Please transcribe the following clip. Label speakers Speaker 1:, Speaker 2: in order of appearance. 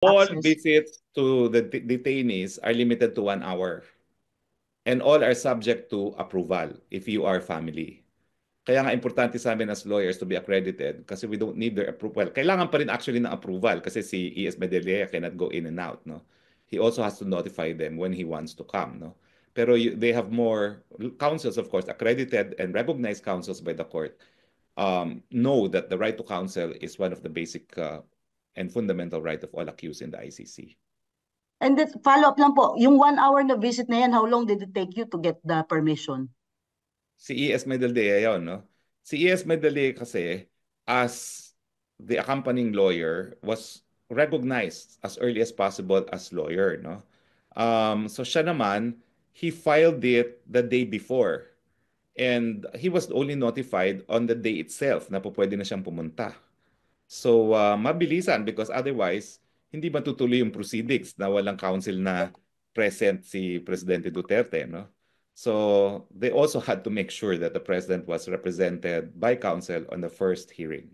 Speaker 1: All
Speaker 2: access.
Speaker 1: visits to the detainees are limited to 1 hour. And all are subject to approval if you are family. Kaya nga importante sa amin as lawyers to be accredited kasi we don't need their approval. Kailangan pa rin actually ng approval kasi si E.S. Medellea cannot go in and out, no? He also has to notify them when he wants to come, no? Pero they have more counsels, of course, accredited and recognized counsels by the court, know that the right to counsel is one of the basic and fundamental right of all accused in the ICC.
Speaker 2: And then follow up lang po, yung 1 hour na visit na yan, how long did it take you to get the permission?
Speaker 1: Si E.S. Medaldea yun, no? Si E.S. Medaldea kasi, as the accompanying lawyer, was recognized as early as possible as lawyer, no? So siya naman, he filed it the day before. And he was only notified on the day itself na po pwede na siyang pumunta. So, mabilisan because otherwise, hindi matutuloy yung proceedings na walang counsel na present si Presidente Duterte, no? So, they also had to make sure that the president was represented by counsel on the first hearing.